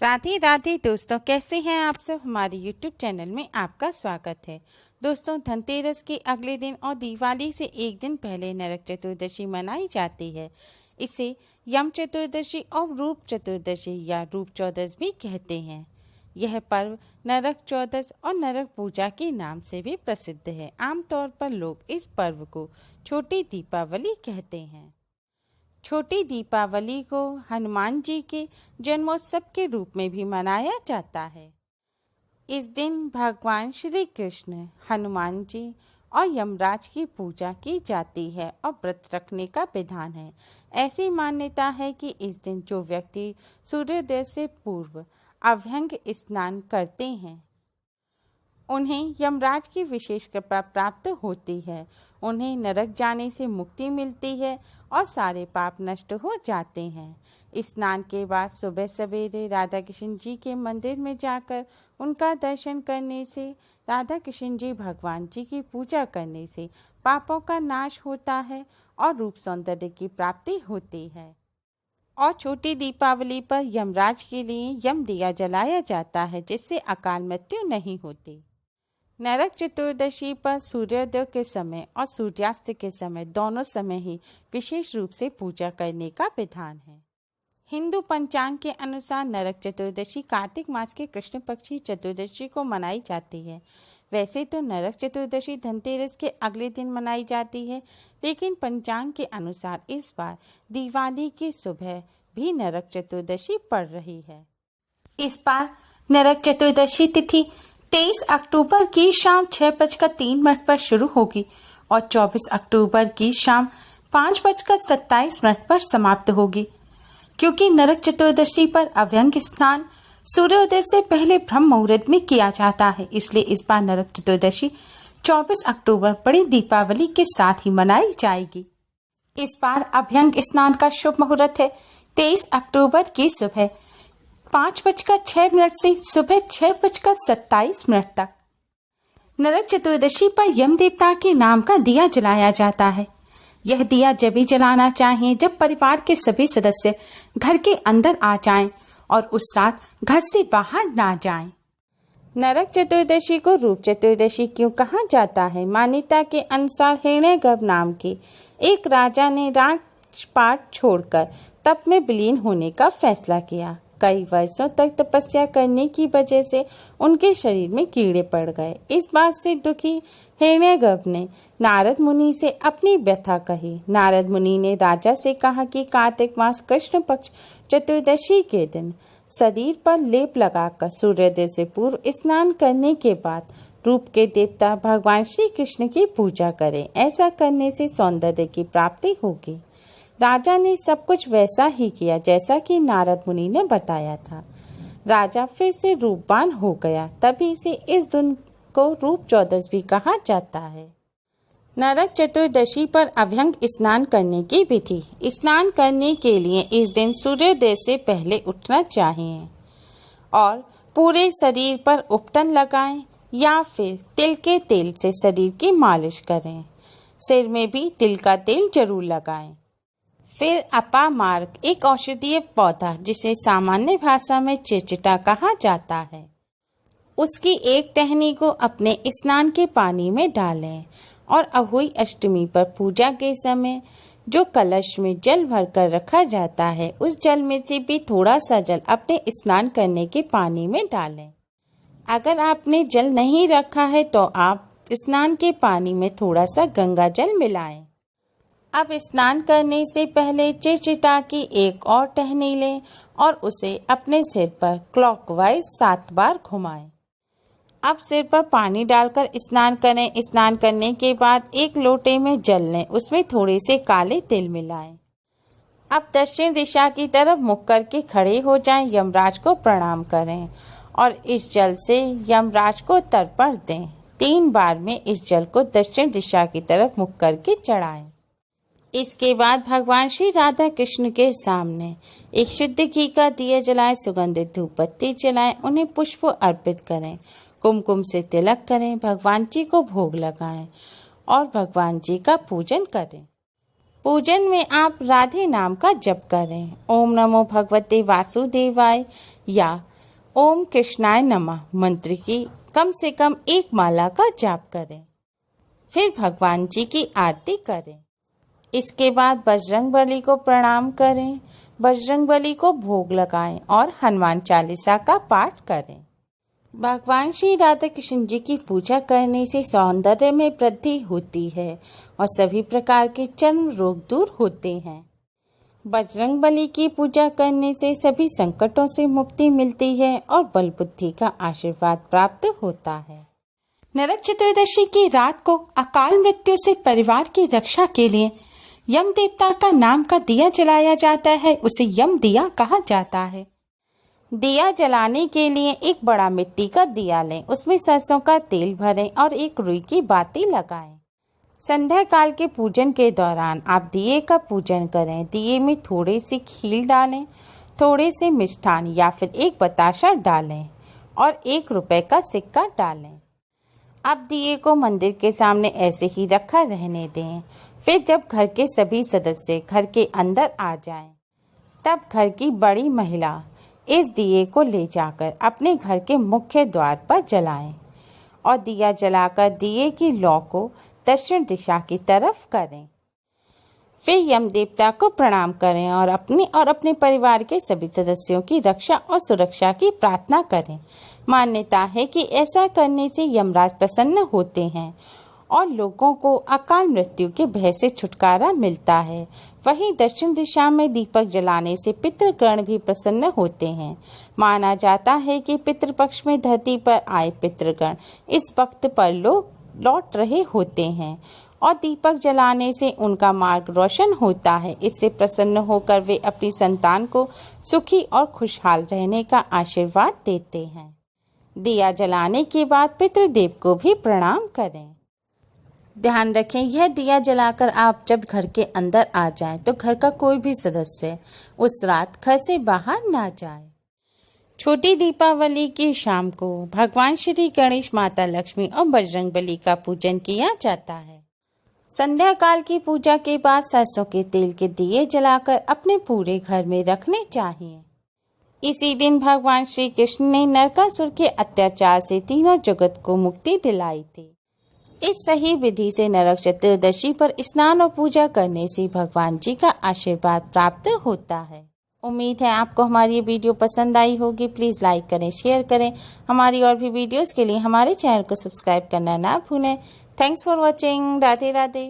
राधे राधे दोस्तों, कैसे हैं आप सब। हमारे यूट्यूब चैनल में आपका स्वागत है। दोस्तों, धनतेरस के अगले दिन और दिवाली से एक दिन पहले नरक चतुर्दशी मनाई जाती है। इसे यम चतुर्दशी और रूप चतुर्दशी या रूप चौदस भी कहते हैं। यह पर्व नरक चौदस और नरक पूजा के नाम से भी प्रसिद्ध है। आमतौर पर लोग इस पर्व को छोटी दीपावली कहते हैं। छोटी दीपावली को हनुमान जी के जन्मोत्सव के रूप में भी मनाया जाता है। इस दिन भगवान श्री कृष्ण, हनुमान जी और यमराज की पूजा की जाती है और व्रत रखने का विधान है। ऐसी मान्यता है कि इस दिन जो व्यक्ति सूर्योदय से पूर्व अभ्यंग स्नान करते हैं उन्हें यमराज की विशेष कृपा प्राप्त होती है। उन्हें नरक जाने से मुक्ति मिलती है और सारे पाप नष्ट हो जाते हैं। स्नान के बाद सुबह सवेरे राधा कृष्ण जी के मंदिर में जाकर उनका दर्शन करने से, राधा कृष्ण जी भगवान जी की पूजा करने से पापों का नाश होता है और रूप सौंदर्य की प्राप्ति होती है। और छोटी दीपावली पर यमराज के लिए यम दिया जलाया जाता है, जिससे अकाल मृत्यु नहीं होती। नरक चतुर्दशी पर सूर्योदय के समय और सूर्यास्त के समय दोनों समय ही विशेष रूप से पूजा करने का विधान है। हिंदू पंचांग के अनुसार नरक चतुर्दशी कार्तिक मास के कृष्ण पक्षी चतुर्दशी को मनाई जाती है। वैसे तो नरक चतुर्दशी धनतेरस के अगले दिन मनाई जाती है, लेकिन पंचांग के अनुसार इस बार दिवाली की सुबह भी नरक चतुर्दशी पड़ रही है। इस बार नरक चतुर्दशी तिथि 23 अक्टूबर की शाम 6:03 पर शुरू होगी और 24 अक्टूबर की शाम 5:27 पर समाप्त होगी। क्योंकि नरक चतुर्दशी पर अभ्यंग स्नान सूर्योदय से पहले ब्रह्म मुहूर्त में किया जाता है, इसलिए इस बार नरक चतुर्दशी 24 अक्टूबर बड़ी दीपावली के साथ ही मनाई जाएगी। इस बार अभ्यंग स्नान का शुभ मुहूर्त है 23 अक्टूबर की सुबह 5:06 से सुबह 6:27 तक। नरक चतुर्दशी पर यम देवता के नाम का दिया जलाया जाता है। यह दिया जब भी जलाना चाहिए जब परिवार के सभी सदस्य घर के अंदर आ जाएं और उस रात घर से बाहर ना जाएं। नरक चतुर्दशी को रूप चतुर्दशी क्यों कहा जाता है? मान्यता के अनुसार हिरण्यगर्भ नाम के एक राजा ने राजपाट छोड़कर तप में विलीन होने का फैसला किया। कई वर्षों तक तपस्या करने की वजह से उनके शरीर में कीड़े पड़ गए। इस बात से दुखी हिरण्यगर्भ ने नारद मुनि से अपनी व्यथा कही। नारद मुनि ने राजा से कहा कि कार्तिक मास कृष्ण पक्ष चतुर्दशी के दिन शरीर पर लेप लगाकर सूर्योदय से पूर्व स्नान करने के बाद रूप के देवता भगवान श्री कृष्ण की पूजा करें। ऐसा करने से सौंदर्य की प्राप्ति होगी। राजा ने सब कुछ वैसा ही किया जैसा कि नारद मुनि ने बताया था। राजा फिर से रूपवान हो गया। तभी से इस दिन को रूप चौदस भी कहा जाता है। नरक चतुर्दशी पर अभ्यंग स्नान करने की विधि। स्नान करने के लिए इस दिन सूर्योदय से पहले उठना चाहिए और पूरे शरीर पर उपटन लगाएं या फिर तिल के तेल से शरीर की मालिश करें। सिर में भी तिल का तेल जरूर लगाएं। फिर अपामार्क, एक औषधीय पौधा जिसे सामान्य भाषा में चिरचिटा कहा जाता है, उसकी एक टहनी को अपने स्नान के पानी में डालें और अहोई अष्टमी पर पूजा के समय जो कलश में जल भरकर रखा जाता है उस जल में से भी थोड़ा सा जल अपने स्नान करने के पानी में डालें। अगर आपने जल नहीं रखा है तो आप स्नान के पानी में थोड़ा सा गंगा जल मिलाएं। अब स्नान करने से पहले चिरचिटा की एक और टहनी लें और उसे अपने सिर पर क्लॉकवाइज 7 बार घुमाएं। अब सिर पर पानी डालकर स्नान करें। स्नान करने के बाद एक लोटे में जल लें, उसमें थोड़े से काले तिल मिलाएं। अब दक्षिण दिशा की तरफ मुख करके खड़े हो जाएं। यमराज को प्रणाम करें और इस जल से यमराज को तर्पण दें। 3 बार में इस जल को दक्षिण दिशा की तरफ मुख करके चढ़ाएं। इसके बाद भगवान श्री राधा कृष्ण के सामने एक शुद्ध घी का दिया जलाएं, सुगंधित धूप बत्ती जलाएं, उन्हें पुष्प अर्पित करें, कुमकुम से तिलक करें, भगवान जी को भोग लगाएं और भगवान जी का पूजन करें। पूजन में आप राधे नाम का जप करें। ओम नमो भगवते वासुदेवाय या ओम कृष्णाय नमः मंत्र की कम से कम 1 माला का जाप करें। फिर भगवान जी की आरती करें। इसके बाद बजरंगबली को प्रणाम करें, बजरंगबली को भोग लगाएं और हनुमान चालीसा का पाठ करें। भगवान श्री राधा कृष्ण जी की पूजा करने से सौंदर्य में वृद्धि होती है और सभी प्रकार के चर्म रोग दूर होते हैं। बजरंगबली की पूजा करने से सभी संकटों से मुक्ति मिलती है और बल बुद्धि का आशीर्वाद प्राप्त होता है। नरक चतुर्दशी की रात को अकाल मृत्यु से परिवार की रक्षा के लिए यम देवता का नाम का दिया जलाया जाता है, उसे यम दिया कहा जाता है। दिया जलाने के लिए एक बड़ा मिट्टी का दिया लें, उसमें सरसों का तेल भरें और एक रुई की बाती लगाएं। संध्या काल के पूजन के दौरान आप दिए का पूजन करें। दिए में थोड़े से खील डालें, थोड़े से मिष्ठान या फिर एक बताशा डालें और 1 रुपए का सिक्का डालें। अब दिए को मंदिर के सामने ऐसे ही रखा रहने दें। फिर जब घर के सभी सदस्य घर के अंदर आ जाएं, तब घर की बड़ी महिला इस दिए को ले जाकर अपने घर के मुख्य द्वार पर जलाएं और दिया जलाकर दिए की लौ को दक्षिण दिशा की तरफ करें। फिर यम देवता को प्रणाम करें और अपने परिवार के सभी सदस्यों की रक्षा और सुरक्षा की प्रार्थना करें। मान्यता है कि ऐसा करने से यमराज प्रसन्न होते हैं और लोगों को अकाल मृत्यु के भय से छुटकारा मिलता है। वहीं दक्षिण दिशा में दीपक जलाने से पितृगण भी प्रसन्न होते हैं। माना जाता है कि पितृपक्ष में धरती पर आए पितृगण इस वक्त पर लौट रहे होते हैं और दीपक जलाने से उनका मार्ग रोशन होता है। इससे प्रसन्न होकर वे अपनी संतान को सुखी और खुशहाल रहने का आशीर्वाद देते हैं। दिया जलाने के बाद पितृदेव को भी प्रणाम करें। ध्यान रखें, यह दिया जलाकर आप जब घर के अंदर आ जाएं तो घर का कोई भी सदस्य उस रात घर से बाहर ना जाए। छोटी दीपावली की शाम को भगवान श्री गणेश, माता लक्ष्मी और बजरंगबली का पूजन किया जाता है। संध्या काल की पूजा के बाद सरसों के तेल के दिए जलाकर अपने पूरे घर में रखने चाहिए। इसी दिन भगवान श्री कृष्ण ने नरकासुर के अत्याचार से तीनों जगत को मुक्ति दिलाई थी। इस सही विधि से नरक चतुर्दशी पर स्नान और पूजा करने से भगवान जी का आशीर्वाद प्राप्त होता है। उम्मीद है आपको हमारी ये वीडियो पसंद आई होगी। प्लीज़ लाइक करें, शेयर करें। हमारी और भी वीडियोस के लिए हमारे चैनल को सब्सक्राइब करना ना भूलें। Thanks for watching. Radhe Radhe.